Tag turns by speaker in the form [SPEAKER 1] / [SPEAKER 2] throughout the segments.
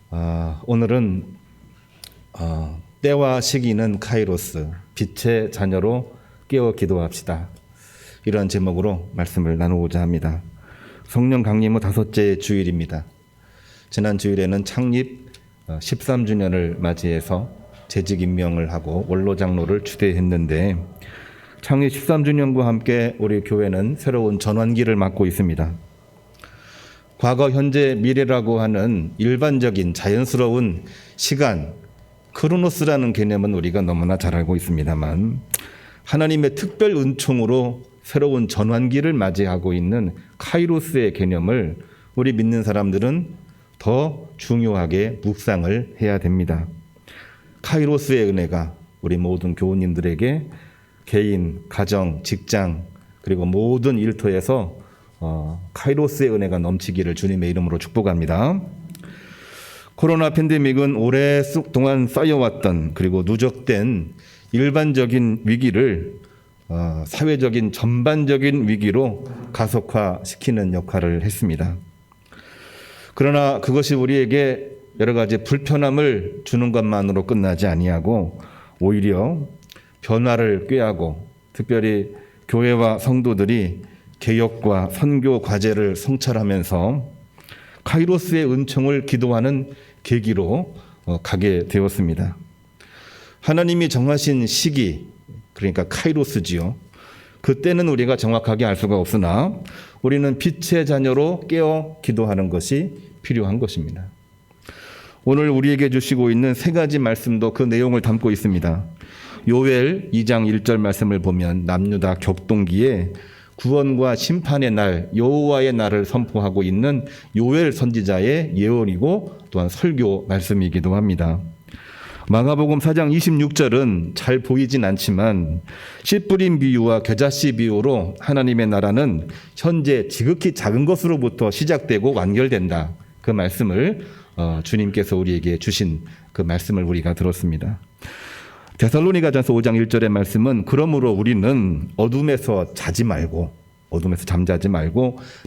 [SPEAKER 1] 오늘은 때와 시기는 카이로스, 빛의 자녀로 깨어 기도합시다. 이런 제목으로 말씀을 나누고자 합니다. 성령 강림의 5째 주일입니다. 지난 주일에는 창립 13주년을 맞이해서 재직 임명을 하고 원로 장로를 추대했는데, 창립 13주년과 함께 우리 교회는 새로운 전환기를 맞고 있습니다. 과거, 현재, 미래라고 하는 일반적인 자연스러운 시간, 크로노스라는 개념은 우리가 너무나 잘 알고 있습니다만, 하나님의 특별 은총으로 새로운 전환기를 맞이하고 있는 카이로스의 개념을 우리 믿는 사람들은 더 중요하게 묵상을 해야 됩니다. 카이로스의 은혜가 우리 모든 교우님들에게 개인, 가정, 직장, 그리고 모든 일터에서 카이로스의 은혜가 넘치기를 주님의 이름으로 축복합니다. 코로나 팬데믹은 오랫동안 쌓여왔던, 그리고 누적된 일반적인 위기를 사회적인 전반적인 위기로 가속화시키는 역할을 했습니다. 그러나 그것이 우리에게 여러 가지 불편함을 주는 것만으로 끝나지 아니하고, 오히려 변화를 꾀하고, 특별히 교회와 성도들이 개혁과 선교 과제를 성찰하면서 카이로스의 은총을 기도하는 계기로 가게 되었습니다. 하나님이 정하신 시기, 그러니까 카이로스지요. 그때는 우리가 정확하게 알 수가 없으나 우리는 빛의 자녀로 깨어 기도하는 것이 필요한 것입니다. 오늘 우리에게 주시고 있는 3가지 말씀도 그 내용을 담고 있습니다. 요엘 2장 1절 말씀을 보면 남유다 격동기에 구원과 심판의 날, 여호와의 날을 선포하고 있는 요엘 선지자의 예언이고 또한 설교 말씀이기도 합니다. 마가복음 4장 26절은 잘 보이진 않지만 씨 뿌린 비유와 겨자씨 비유로 하나님의 나라는 현재 지극히 작은 것으로부터 시작되고 완결된다. 그 말씀을 주님께서 우리에게 주신 그 말씀을 우리가 들었습니다. 데살로니가전서 5장 1절의 말씀은 그러므로 우리는 어둠에서 잠자지 말고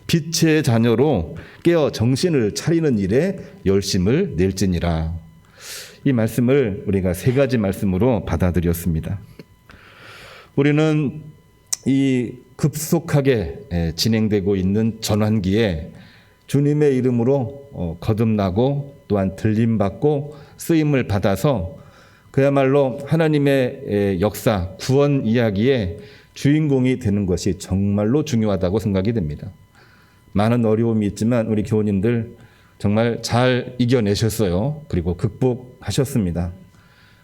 [SPEAKER 1] 빛의 자녀로 깨어 정신을 차리는 일에 열심을 낼지니라. 이 말씀을 우리가 3가지 말씀으로 받아들였습니다. 우리는 이 급속하게 진행되고 있는 전환기에 주님의 이름으로 거듭나고 또한 들림받고 쓰임을 받아서 그야말로 하나님의 역사, 구원 이야기의 주인공이 되는 것이 정말로 중요하다고 생각이 됩니다. 많은 어려움이 있지만 우리 교우님들 정말 잘 이겨내셨어요. 그리고 극복하셨습니다.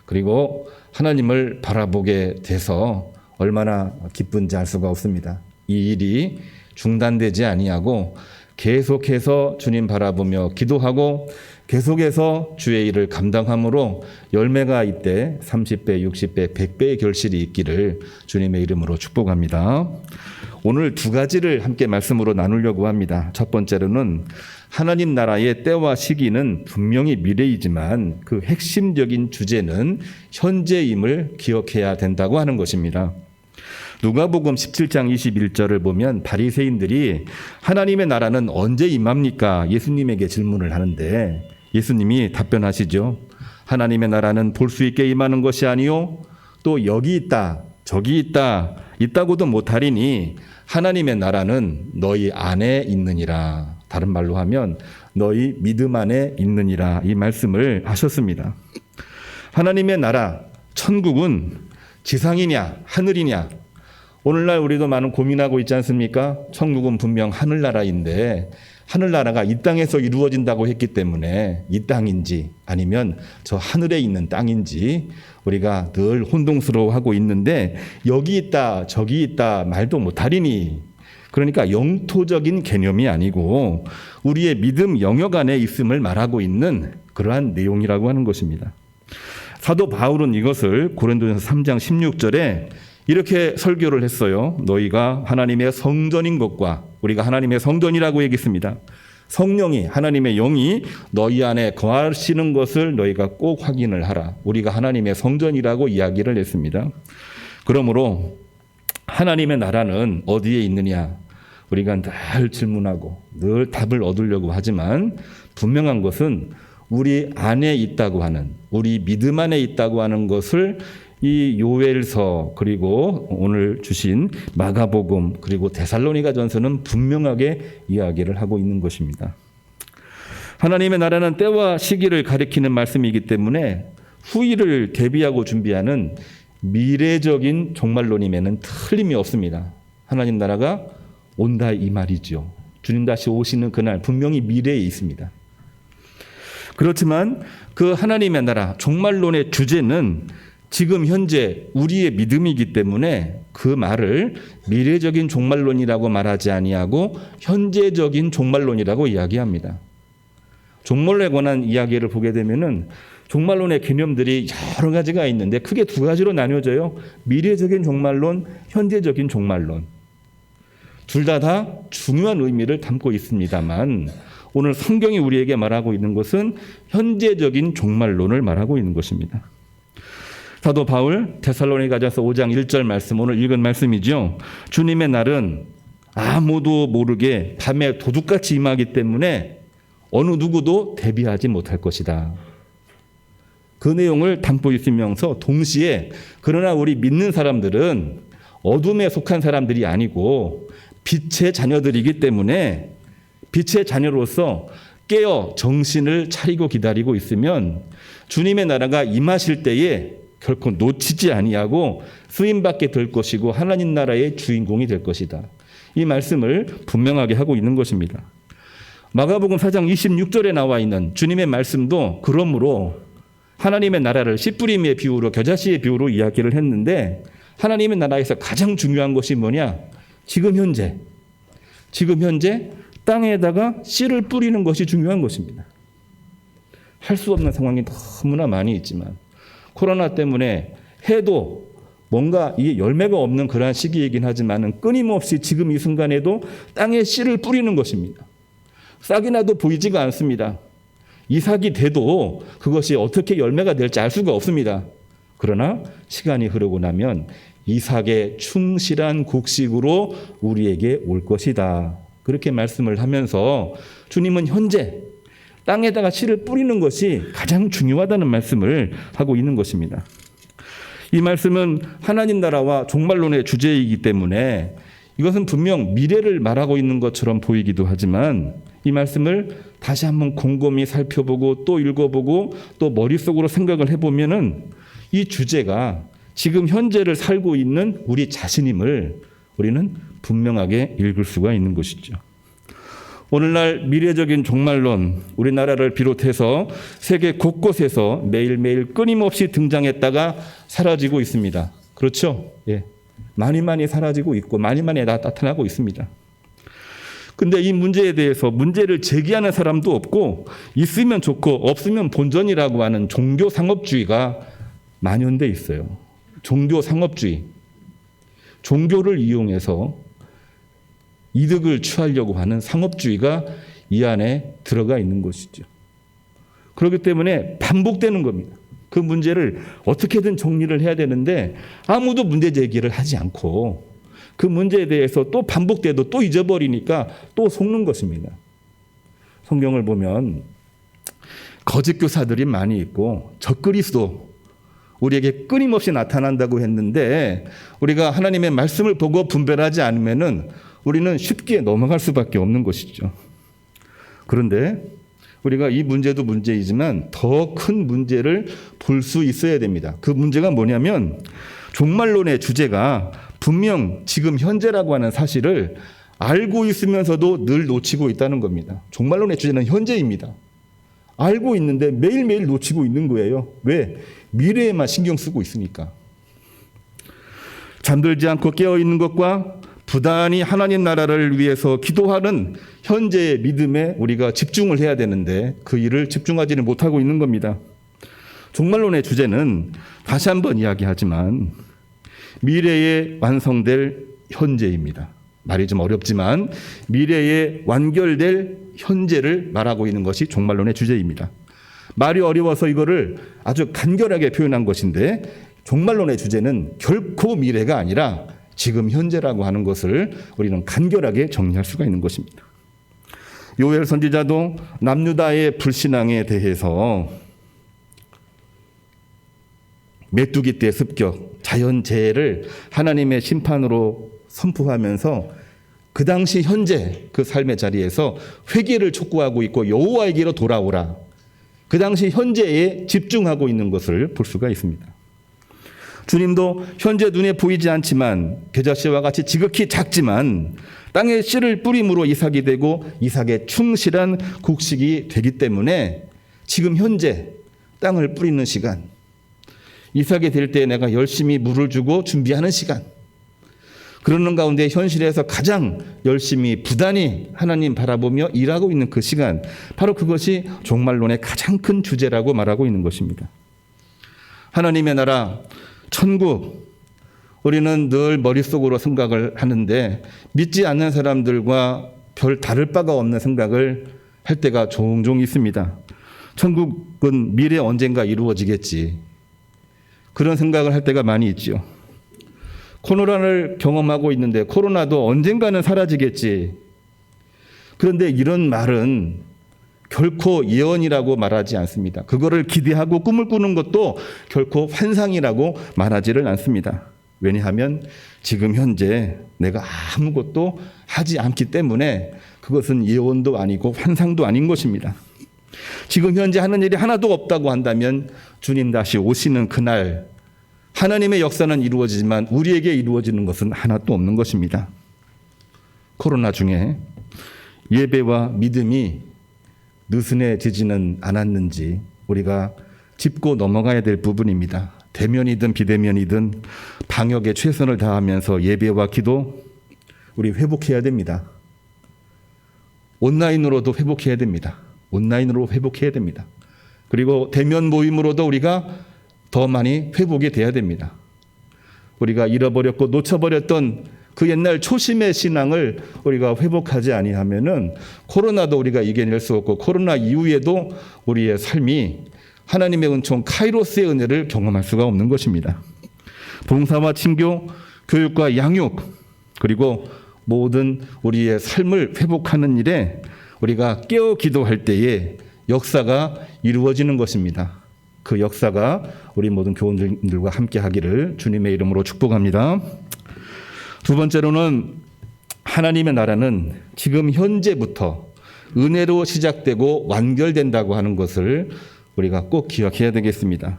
[SPEAKER 1] 그리고 하나님을 바라보게 돼서 얼마나 기쁜지 알 수가 없습니다. 이 일이 중단되지 아니하고 계속해서 주님 바라보며 기도하고 계속해서 주의 일을 감당함으로 열매가 이때 30배, 60배, 100배의 결실이 있기를 주님의 이름으로 축복합니다. 오늘 2가지를 함께 말씀으로 나누려고 합니다. 첫 번째로는 하나님 나라의 때와 시기는 분명히 미래이지만 그 핵심적인 주제는 현재임을 기억해야 된다고 하는 것입니다. 누가복음 17장 21절을 보면 바리새인들이 하나님의 나라는 언제 임합니까? 예수님에게 질문을 하는데 예수님이 답변하시죠. 하나님의 나라는 볼 수 있게 임하는 것이 아니요 또 여기 있다 저기 있다 있다고도 못하리니 하나님의 나라는 너희 안에 있느니라. 다른 말로 하면 너희 믿음 안에 있느니라. 이 말씀을 하셨습니다. 하나님의 나라, 천국은 지상이냐 하늘이냐. 오늘날 우리도 많은 고민하고 있지 않습니까? 천국은 분명 하늘나라인데 하늘나라가 이 땅에서 이루어진다고 했기 때문에 이 땅인지 아니면 저 하늘에 있는 땅인지 우리가 늘 혼동스러워하고 있는데 여기 있다 저기 있다 말도 못하리니, 그러니까 영토적인 개념이 아니고 우리의 믿음 영역 안에 있음을 말하고 있는 그러한 내용이라고 하는 것입니다. 사도 바울은 이것을 고린도전서 3장 16절에 이렇게 설교를 했어요. 너희가 하나님의 성전인 것과, 우리가 하나님의 성전이라고 얘기했습니다. 성령이, 하나님의 영이 너희 안에 거하시는 것을 너희가 꼭 확인을 하라. 우리가 하나님의 성전이라고 이야기를 했습니다. 그러므로 하나님의 나라는 어디에 있느냐? 우리가 늘 질문하고 늘 답을 얻으려고 하지만 분명한 것은 우리 안에 있다고 하는, 우리 믿음 안에 있다고 하는 것을 이 요엘서 그리고 오늘 주신 마가복음 그리고 데살로니가전서는 분명하게 이야기를 하고 있는 것입니다. 하나님의 나라는 때와 시기를 가리키는 말씀이기 때문에 후일을 대비하고 준비하는 미래적인 종말론임에는 틀림이 없습니다. 하나님 나라가 온다 이 말이죠. 주님 다시 오시는 그날 분명히 미래에 있습니다. 그렇지만 그 하나님의 나라 종말론의 주제는 지금 현재 우리의 믿음이기 때문에 그 말을 미래적인 종말론이라고 말하지 아니하고 현재적인 종말론이라고 이야기합니다. 종말론에 관한 이야기를 보게 되면은 종말론의 개념들이 여러 가지가 있는데 크게 두 가지로 나뉘어져요. 미래적인 종말론, 현재적인 종말론. 둘 다 중요한 의미를 담고 있습니다만 오늘 성경이 우리에게 말하고 있는 것은 현재적인 종말론을 말하고 있는 것입니다. 사도 바울 데살로니가전서 5장 1절 말씀, 오늘 읽은 말씀이죠. 주님의 날은 아무도 모르게 밤에 도둑같이 임하기 때문에 어느 누구도 대비하지 못할 것이다. 그 내용을 담고 있으면서 동시에 그러나 우리 믿는 사람들은 어둠에 속한 사람들이 아니고 빛의 자녀들이기 때문에 빛의 자녀로서 깨어 정신을 차리고 기다리고 있으면 주님의 나라가 임하실 때에 결코 놓치지 아니하고 쓰임받게 될 것이고 하나님 나라의 주인공이 될 것이다. 이 말씀을 분명하게 하고 있는 것입니다. 마가복음 4장 26절에 나와 있는 주님의 말씀도 그러므로 하나님의 나라를 씨 뿌림의 비유로 겨자씨의 비유로 이야기를 했는데 하나님의 나라에서 가장 중요한 것이 뭐냐? 지금 현재 땅에다가 씨를 뿌리는 것이 중요한 것입니다. 할 수 없는 상황이 너무나 많이 있지만 코로나 때문에 해도 뭔가 이게 열매가 없는 그러한 시기이긴 하지만 끊임없이 지금 이 순간에도 땅에 씨를 뿌리는 것입니다. 싹이 나도 보이지가 않습니다. 이삭이 돼도 그것이 어떻게 열매가 될지 알 수가 없습니다. 그러나 시간이 흐르고 나면 이삭의 충실한 곡식으로 우리에게 올 것이다. 그렇게 말씀을 하면서 주님은 현재 땅에다가 씨를 뿌리는 것이 가장 중요하다는 말씀을 하고 있는 것입니다. 이 말씀은 하나님 나라와 종말론의 주제이기 때문에 이것은 분명 미래를 말하고 있는 것처럼 보이기도 하지만 이 말씀을 다시 한번 곰곰이 살펴보고 또 읽어보고 또 머릿속으로 생각을 해보면은 이 주제가 지금 현재를 살고 있는 우리 자신임을 우리는 분명하게 읽을 수가 있는 것이죠. 오늘날 미래적인 종말론, 우리나라를 비롯해서 세계 곳곳에서 매일매일 끊임없이 등장했다가 사라지고 있습니다. 그렇죠? 예. 많이 사라지고 있고 많이 나타나고 있습니다. 근데 이 문제에 대해서 문제를 제기하는 사람도 없고 있으면 좋고 없으면 본전이라고 하는 종교 상업주의가 만연돼 있어요. 종교 상업주의. 종교를 이용해서 이득을 취하려고 하는 상업주의가 이 안에 들어가 있는 것이죠. 그렇기 때문에 반복되는 겁니다. 그 문제를 어떻게든 정리를 해야 되는데 아무도 문제 제기를 하지 않고 그 문제에 대해서 또 반복돼도 또 잊어버리니까 또 속는 것입니다. 성경을 보면 거짓 교사들이 많이 있고 적그리스도 우리에게 끊임없이 나타난다고 했는데 우리가 하나님의 말씀을 보고 분별하지 않으면은 우리는 쉽게 넘어갈 수밖에 없는 것이죠. 그런데 우리가 이 문제도 문제이지만 더 큰 문제를 볼 수 있어야 됩니다. 그 문제가 뭐냐면 종말론의 주제가 분명 지금 현재라고 하는 사실을 알고 있으면서도 늘 놓치고 있다는 겁니다. 종말론의 주제는 현재입니다. 알고 있는데 매일매일 놓치고 있는 거예요. 왜? 미래에만 신경 쓰고 있으니까. 잠들지 않고 깨어있는 것과 부단히 하나님 나라를 위해서 기도하는 현재의 믿음에 우리가 집중을 해야 되는데 그 일을 집중하지는 못하고 있는 겁니다. 종말론의 주제는 다시 한번 이야기하지만 미래에 완성될 현재입니다. 말이 좀 어렵지만 미래에 완결될 현재를 말하고 있는 것이 종말론의 주제입니다. 말이 어려워서 이거를 아주 간결하게 표현한 것인데 종말론의 주제는 결코 미래가 아니라 지금 현재라고 하는 것을 우리는 간결하게 정리할 수가 있는 것입니다. 요엘 선지자도 남유다의 불신앙에 대해서 메뚜기 떼 습격, 자연재해를 하나님의 심판으로 선포하면서 그 당시 현재 그 삶의 자리에서 회개를 촉구하고 있고 여호와에게로 돌아오라. 그 당시 현재에 집중하고 있는 것을 볼 수가 있습니다. 주님도 현재 눈에 보이지 않지만 겨자씨와 같이 지극히 작지만 땅에 씨를 뿌림으로 이삭이 되고 이삭의 충실한 곡식이 되기 때문에 지금 현재 땅을 뿌리는 시간, 이삭이 될 때 내가 열심히 물을 주고 준비하는 시간, 그러는 가운데 현실에서 가장 열심히 부단히 하나님 바라보며 일하고 있는 그 시간, 바로 그것이 종말론의 가장 큰 주제라고 말하고 있는 것입니다. 하나님의 나라, 천국, 우리는 늘 머릿속으로 생각을 하는데 믿지 않는 사람들과 별 다를 바가 없는 생각을 할 때가 종종 있습니다. 천국은 미래 언젠가 이루어지겠지. 그런 생각을 할 때가 많이 있지요. 코로나를 경험하고 있는데 코로나도 언젠가는 사라지겠지. 그런데 이런 말은 결코 예언이라고 말하지 않습니다. 그거를 기대하고 꿈을 꾸는 것도 결코 환상이라고 말하지를 않습니다. 왜냐하면 지금 현재 내가 아무것도 하지 않기 때문에 그것은 예언도 아니고 환상도 아닌 것입니다. 지금 현재 하는 일이 하나도 없다고 한다면 주님 다시 오시는 그날 하나님의 역사는 이루어지지만 우리에게 이루어지는 것은 하나도 없는 것입니다. 코로나 중에 예배와 믿음이 느슨해지지는 않았는지 우리가 짚고 넘어가야 될 부분입니다. 대면이든 비대면이든 방역에 최선을 다하면서 예배와 기도 우리 회복해야 됩니다. 온라인으로도 회복해야 됩니다. 온라인으로 회복해야 됩니다. 그리고 대면 모임으로도 우리가 더 많이 회복이 돼야 됩니다. 우리가 잃어버렸고 놓쳐버렸던 그 옛날 초심의 신앙을 우리가 회복하지 아니하면은 코로나도 우리가 이겨낼 수 없고 코로나 이후에도 우리의 삶이 하나님의 은총 카이로스의 은혜를 경험할 수가 없는 것입니다. 봉사와 친교, 교육과 양육, 그리고 모든 우리의 삶을 회복하는 일에 우리가 깨어 기도할 때에 역사가 이루어지는 것입니다. 그 역사가 우리 모든 교원들과 함께 하기를 주님의 이름으로 축복합니다. 두 번째로는 하나님의 나라는 지금 현재부터 은혜로 시작되고 완결된다고 하는 것을 우리가 꼭 기억해야 되겠습니다.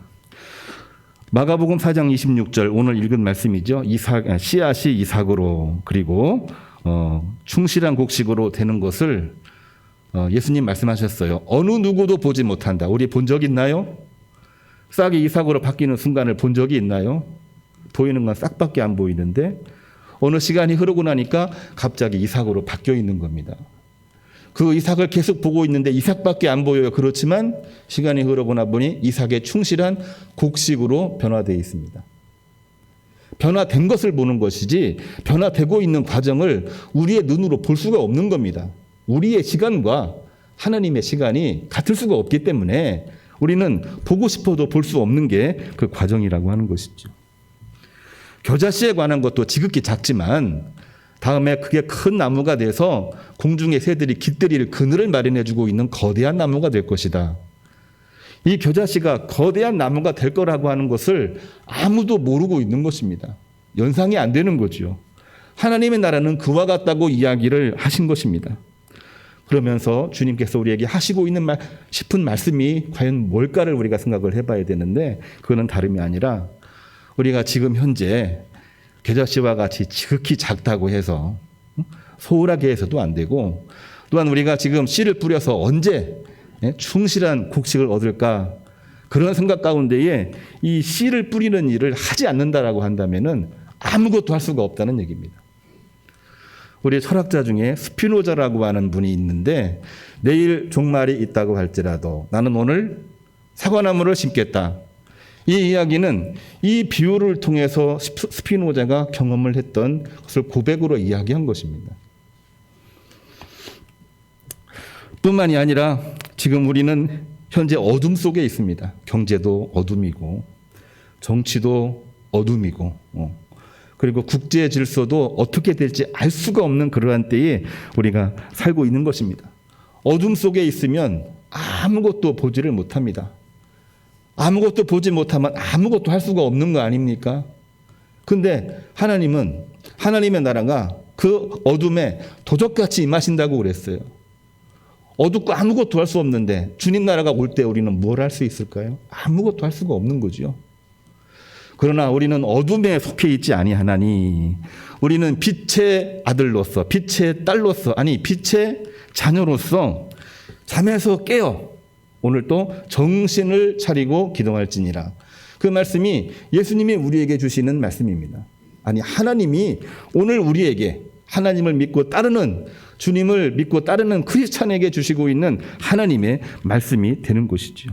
[SPEAKER 1] 마가복음 4장 26절 오늘 읽은 말씀이죠. 씨앗이 이삭으로 그리고 충실한 곡식으로 되는 것을 예수님 말씀하셨어요. 어느 누구도 보지 못한다. 우리 본 적 있나요? 싹이 이삭으로 바뀌는 순간을 본 적이 있나요? 보이는 건 싹밖에 안 보이는데 어느 시간이 흐르고 나니까 갑자기 이삭으로 바뀌어 있는 겁니다. 그 이삭을 계속 보고 있는데 이삭밖에 안 보여요. 그렇지만 시간이 흐르고 보니 이삭의 충실한 곡식으로 변화되어 있습니다. 변화된 것을 보는 것이지 변화되고 있는 과정을 우리의 눈으로 볼 수가 없는 겁니다. 우리의 시간과 하나님의 시간이 같을 수가 없기 때문에 우리는 보고 싶어도 볼 수 없는 게 그 과정이라고 하는 것이죠. 겨자씨에 관한 것도 지극히 작지만 다음에 그게 큰 나무가 돼서 공중의 새들이 깃들일 그늘을 마련해주고 있는 거대한 나무가 될 것이다. 이 겨자씨가 거대한 나무가 될 거라고 하는 것을 아무도 모르고 있는 것입니다. 연상이 안 되는 거죠. 하나님의 나라는 그와 같다고 이야기를 하신 것입니다. 그러면서 주님께서 우리에게 하시고 있는 싶은 말씀이 과연 뭘까를 우리가 생각을 해봐야 되는데 그거는 다름이 아니라 우리가 지금 현재 겨자씨와 같이 지극히 작다고 해서 소홀하게 해서도 안 되고 또한 우리가 지금 씨를 뿌려서 언제 충실한 곡식을 얻을까 그런 생각 가운데에 이 씨를 뿌리는 일을 하지 않는다라고 한다면은 아무것도 할 수가 없다는 얘기입니다. 우리 철학자 중에 스피노자라고 하는 분이 있는데 내일 종말이 있다고 할지라도 나는 오늘 사과나무를 심겠다. 이 이야기는 이 비유를 통해서 스피노자가 경험을 했던 것을 고백으로 이야기한 것입니다. 뿐만이 아니라 지금 우리는 현재 어둠 속에 있습니다. 경제도 어둠이고 정치도 어둠이고 그리고 국제 질서도 어떻게 될지 알 수가 없는 그러한 때에 우리가 살고 있는 것입니다. 어둠 속에 있으면 아무것도 보지를 못합니다. 아무것도 보지 못하면 아무것도 할 수가 없는 거 아닙니까? 근데 하나님은, 하나님의 나라가 그 어둠에 도적같이 임하신다고 그랬어요. 어둡고 아무것도 할 수 없는데 주님 나라가 올 때 우리는 뭘 할 수 있을까요? 아무것도 할 수가 없는 거죠. 그러나 우리는 어둠에 속해 있지 아니하나니 우리는 빛의 아들로서, 빛의 딸로서, 아니 빛의 자녀로서 잠에서 깨어 오늘 또 정신을 차리고 기도할지니라. 그 말씀이 예수님이 우리에게 주시는 말씀입니다. 아니 하나님이 오늘 우리에게 하나님을 믿고 따르는, 주님을 믿고 따르는 크리스찬에게 주시고 있는 하나님의 말씀이 되는 것이죠.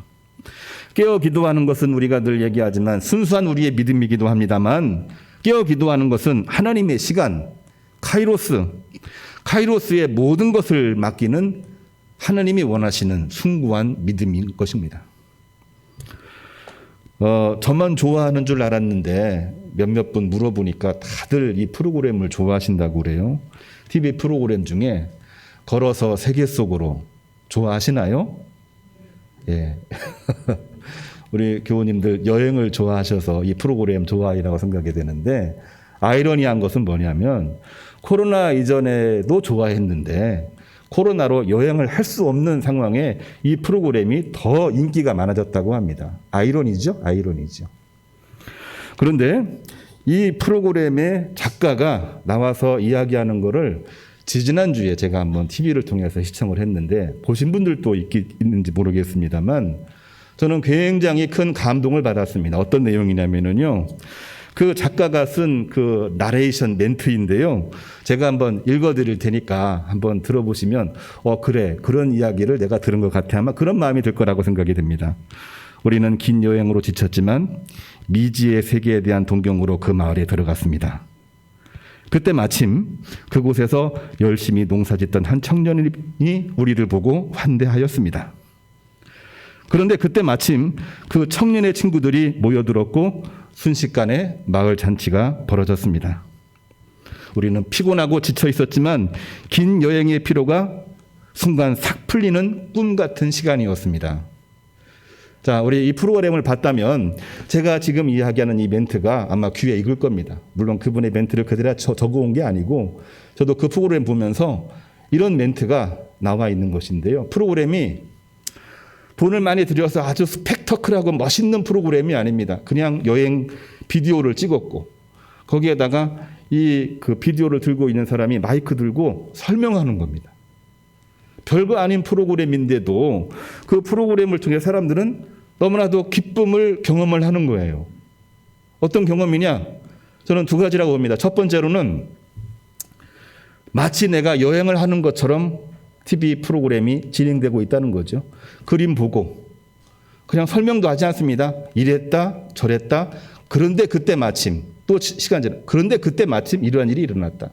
[SPEAKER 1] 깨어 기도하는 것은 우리가 늘 얘기하지만 순수한 우리의 믿음이기도 합니다만, 깨어 기도하는 것은 하나님의 시간, 카이로스의 모든 것을 맡기는 하나님이 원하시는 숭고한 믿음인 것입니다. 저만 좋아하는 줄 알았는데 몇몇 분 물어보니까 다들 이 프로그램을 좋아하신다고 그래요. TV 프로그램 중에 걸어서 세계 속으로 좋아하시나요? 예. 우리 교우님들 여행을 좋아하셔서 이 프로그램 좋아이라고 생각이 되는데, 아이러니한 것은 뭐냐면 코로나 이전에도 좋아했는데 코로나로 여행을 할 수 없는 상황에 이 프로그램이 더 인기가 많아졌다고 합니다. 아이러니죠? 아이러니죠. 그런데 이 프로그램의 작가가 나와서 이야기하는 거를 지지난주에 제가 한번 TV를 통해서 시청을 했는데 보신 분들도 있는지 모르겠습니다만 저는 굉장히 큰 감동을 받았습니다. 어떤 내용이냐면요. 그 작가가 쓴 그 나레이션 멘트인데요. 제가 한번 읽어드릴 테니까 한번 들어보시면 그래, 그런 이야기를 내가 들은 것 같아. 아마 그런 마음이 들 거라고 생각이 됩니다. 우리는 긴 여행으로 지쳤지만 미지의 세계에 대한 동경으로 그 마을에 들어갔습니다. 그때 마침 그곳에서 열심히 농사짓던 한 청년이 우리를 보고 환대하였습니다. 그런데 그때 마침 그 청년의 친구들이 모여들었고 순식간에 마을 잔치가 벌어졌습니다. 우리는 피곤하고 지쳐 있었지만 긴 여행의 피로가 순간 싹 풀리는 꿈 같은 시간이었습니다. 자, 우리 이 프로그램을 봤다면 제가 지금 이야기하는 이 멘트가 아마 귀에 익을 겁니다. 물론 그분의 멘트를 그대로 적어온 게 아니고 저도 그 프로그램 보면서 이런 멘트가 나와 있는 것인데요. 프로그램이 돈을 많이 들여서 아주 스펙터클하고 멋있는 프로그램이 아닙니다. 그냥 여행 비디오를 찍었고 거기에다가 이 그 비디오를 들고 있는 사람이 마이크 들고 설명하는 겁니다. 별거 아닌 프로그램인데도 그 프로그램을 통해 사람들은 너무나도 기쁨을 경험을 하는 거예요. 어떤 경험이냐? 저는 두 가지라고 봅니다. 첫 번째로는 마치 내가 여행을 하는 것처럼 TV 프로그램이 진행되고 있다는 거죠. 그림 보고 그냥 설명도 하지 않습니다. 이랬다 저랬다. 그런데 그때 마침 또 시간 지나. 그런데 그때 마침 이러한 일이 일어났다.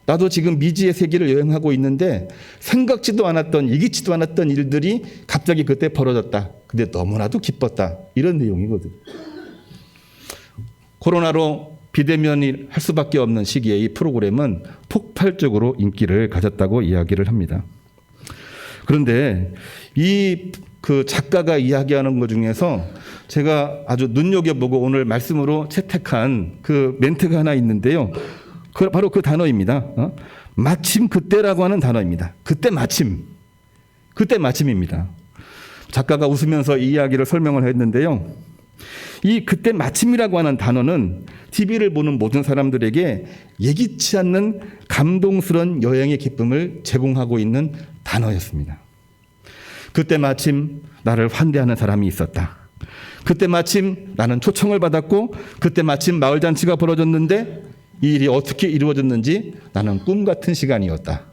[SPEAKER 1] 나도 지금 미지의 세계를 여행하고 있는데 생각지도 않았던, 예기치도 않았던 일들이 갑자기 그때 벌어졌다. 근데 너무나도 기뻤다. 이런 내용이거든요. 코로나로 비대면이 할 수밖에 없는 시기에 이 프로그램은 폭발적으로 인기를 가졌다고 이야기를 합니다. 그런데 이 그 작가가 이야기하는 것 중에서 제가 아주 눈여겨보고 오늘 말씀으로 채택한 그 멘트가 하나 있는데요. 바로 그 단어입니다. 마침 그때라고 하는 단어입니다. 그때 마침입니다. 작가가 웃으면서 이 이야기를 설명을 했는데요. 이 그때 마침이라고 하는 단어는 TV를 보는 모든 사람들에게 예기치 않는 감동스러운 여행의 기쁨을 제공하고 있는 단어였습니다. 그때 마침 나를 환대하는 사람이 있었다. 그때 마침 나는 초청을 받았고 그때 마침 마을 잔치가 벌어졌는데 이 일이 어떻게 이루어졌는지 나는 꿈 같은 시간이었다.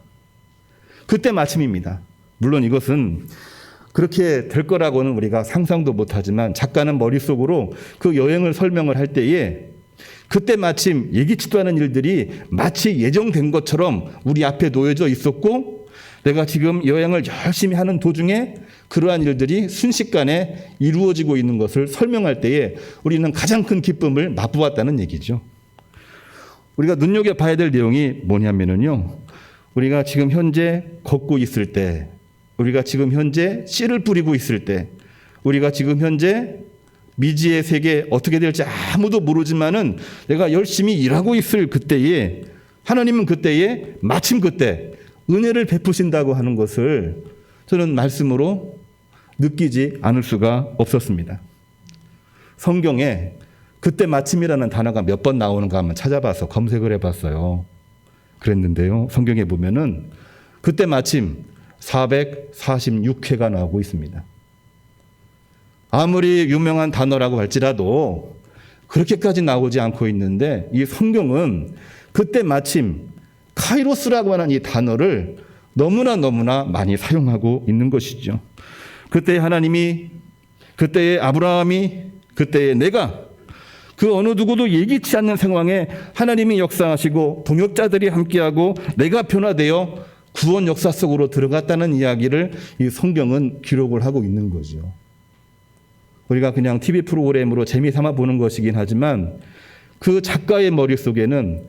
[SPEAKER 1] 그때 마침입니다. 물론 이것은 그렇게 될 거라고는 우리가 상상도 못하지만 작가는 머릿속으로 그 여행을 설명을 할 때에 그때 마침 예기치도 않은 일들이 마치 예정된 것처럼 우리 앞에 놓여져 있었고 내가 지금 여행을 열심히 하는 도중에 그러한 일들이 순식간에 이루어지고 있는 것을 설명할 때에 우리는 가장 큰 기쁨을 맛보았다는 얘기죠. 우리가 눈여겨봐야 될 내용이 뭐냐면요. 우리가 지금 현재 걷고 있을 때 우리가 지금 현재 씨를 뿌리고 있을 때, 우리가 지금 현재 미지의 세계 어떻게 될지 아무도 모르지만은 내가 열심히 일하고 있을 그때에 하나님은 그때에 마침 그때 은혜를 베푸신다고 하는 것을 저는 말씀으로 느끼지 않을 수가 없었습니다. 성경에 그때 마침이라는 단어가 몇 번 나오는가 한번 찾아봐서 검색을 해봤어요. 그랬는데요. 성경에 보면은 그때 마침 446회가 나오고 있습니다. 아무리 유명한 단어라고 할지라도 그렇게까지 나오지 않고 있는데 이 성경은 그때 마침 카이로스라고 하는 이 단어를 너무나 많이 사용하고 있는 것이죠. 그때 하나님이, 그때의 아브라함이, 그때의 내가 그 어느 누구도 예기치 않는 상황에 하나님이 역사하시고 동역자들이 함께하고 내가 변화되어 구원 역사 속으로 들어갔다는 이야기를 이 성경은 기록을 하고 있는 거죠. 우리가 그냥 TV 프로그램으로 재미삼아 보는 것이긴 하지만 그 작가의 머릿속에는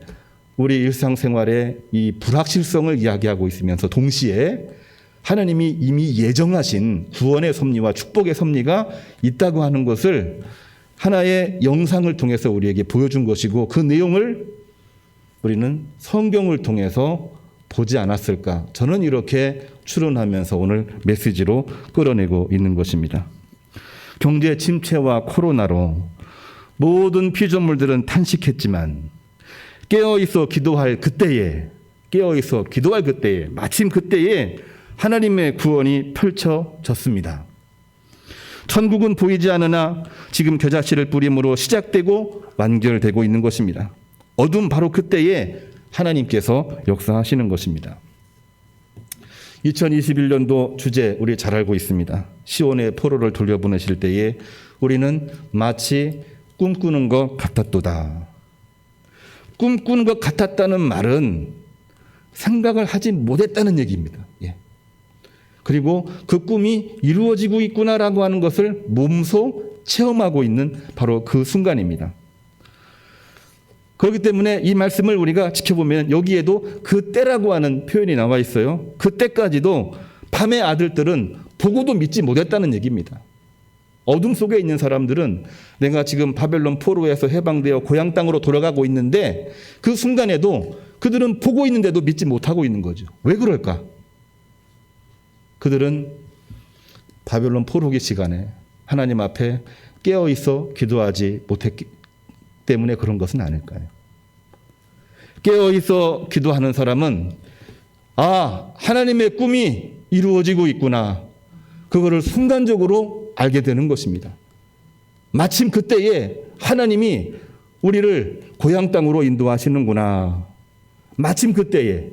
[SPEAKER 1] 우리 일상생활의 이 불확실성을 이야기하고 있으면서 동시에 하나님이 이미 예정하신 구원의 섭리와 축복의 섭리가 있다고 하는 것을 하나의 영상을 통해서 우리에게 보여준 것이고 그 내용을 우리는 성경을 통해서 보지 않았을까. 저는 이렇게 추론하면서 오늘 메시지로 끌어내고 있는 것입니다. 경제 침체와 코로나로 모든 피조물들은 탄식했지만 깨어있어 기도할 그때에 마침 그때에 하나님의 구원이 펼쳐졌습니다. 천국은 보이지 않으나 지금 겨자씨를 뿌림으로 시작되고 완결되고 있는 것입니다. 어둠 바로 그때에 하나님께서 역사하시는 것입니다. 2021년도 주제 우리 잘 알고 있습니다. 시온의 포로를 돌려보내실 때에 우리는 마치 꿈꾸는 것 같았도다. 꿈꾸는 것 같았다는 말은 생각을 하지 못했다는 얘기입니다. 예. 그리고 그 꿈이 이루어지고 있구나라고 하는 것을 몸소 체험하고 있는 바로 그 순간입니다. 그렇기 때문에 이 말씀을 우리가 지켜보면 여기에도 그때라고 하는 표현이 나와 있어요. 그때까지도 밤의 아들들은 보고도 믿지 못했다는 얘기입니다. 어둠 속에 있는 사람들은 내가 지금 바벨론 포로에서 해방되어 고향 땅으로 돌아가고 있는데 그 순간에도 그들은 보고 있는데도 믿지 못하고 있는 거죠. 왜 그럴까? 그들은 바벨론 포로기 시간에 하나님 앞에 깨어있어 기도하지 못했기 때문에 그런 것은 아닐까요? 깨어있어 기도하는 사람은 하나님의 꿈이 이루어지고 있구나. 그거를 순간적으로 알게 되는 것입니다. 마침 그때에 하나님이 우리를 고향 땅으로 인도하시는구나. 마침 그때에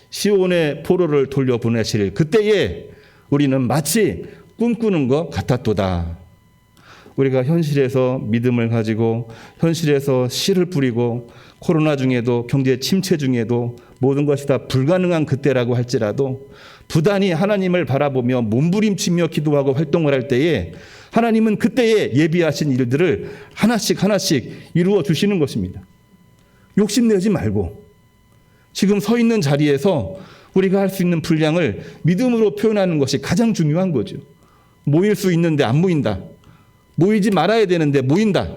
[SPEAKER 1] 시온의 포로를 돌려보내실 그때에 우리는 마치 꿈꾸는 것 같았도다. 우리가 현실에서 믿음을 가지고 현실에서 씨를 뿌리고 코로나 중에도 경제 침체 중에도 모든 것이 다 불가능한 그때라고 할지라도 부단히 하나님을 바라보며 몸부림치며 기도하고 활동을 할 때에 하나님은 그때에 예비하신 일들을 하나씩 이루어 주시는 것입니다. 욕심내지 말고 지금 서 있는 자리에서 우리가 할 수 있는 분량을 믿음으로 표현하는 것이 가장 중요한 거죠. 모일 수 있는데 안 모인다. 모이지 말아야 되는데 모인다.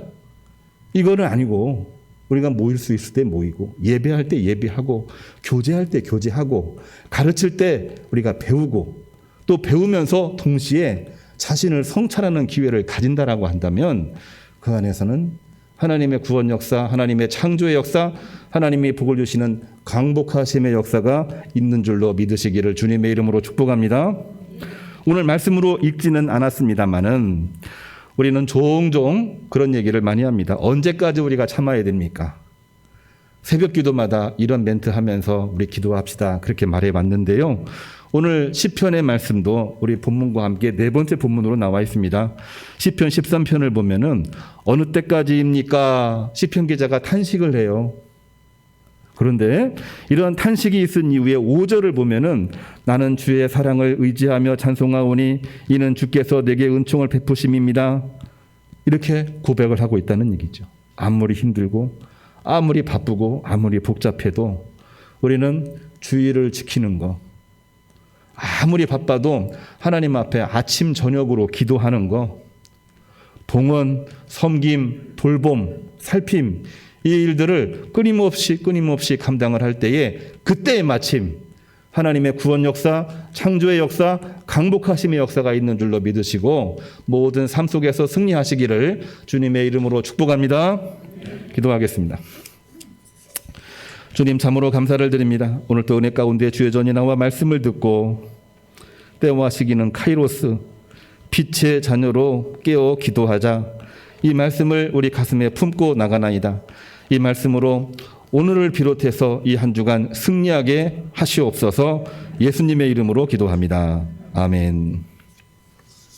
[SPEAKER 1] 이거는 아니고 우리가 모일 수 있을 때 모이고 예배할 때 예배하고 교제할 때 교제하고 가르칠 때 우리가 배우고 또 배우면서 동시에 자신을 성찰하는 기회를 가진다라고 한다면 그 안에서는 하나님의 구원 역사, 하나님의 창조의 역사, 하나님이 복을 주시는 강복하심의 역사가 있는 줄로 믿으시기를 주님의 이름으로 축복합니다. 오늘 말씀으로 읽지는 않았습니다마는 우리는 종종 그런 얘기를 많이 합니다. 언제까지 우리가 참아야 됩니까? 새벽 기도마다 이런 멘트 하면서 우리 기도합시다. 그렇게 말해봤는데요. 오늘 시편의 말씀도 우리 본문과 함께 네 번째 본문으로 나와 있습니다. 시편 13편을 보면은 어느 때까지입니까? 시편 기자가 탄식을 해요. 그런데 이런 탄식이 있은 이후에 5절을 보면은 나는 주의 사랑을 의지하며 찬송하오니 이는 주께서 내게 은총을 베푸심입니다. 이렇게 고백을 하고 있다는 얘기죠. 아무리 힘들고 아무리 바쁘고 아무리 복잡해도 우리는 주의를 지키는 것, 아무리 바빠도 하나님 앞에 아침 저녁으로 기도하는 거, 봉헌, 섬김, 돌봄, 살핌, 이 일들을 끊임없이 감당을 할 때에 그때에 마침 하나님의 구원 역사, 창조의 역사, 강복하심의 역사가 있는 줄로 믿으시고 모든 삶 속에서 승리하시기를 주님의 이름으로 축복합니다. 기도하겠습니다. 주님, 참으로 감사를 드립니다. 오늘 또 은혜 가운데 주의 전이 나와 말씀을 듣고 때와 시기는 카이로스, 빛의 자녀로 깨어 기도하자, 이 말씀을 우리 가슴에 품고 나가나이다. 이 말씀으로 오늘을 비롯해서 이 한 주간 승리하게 하시옵소서. 예수님의 이름으로 기도합니다. 아멘.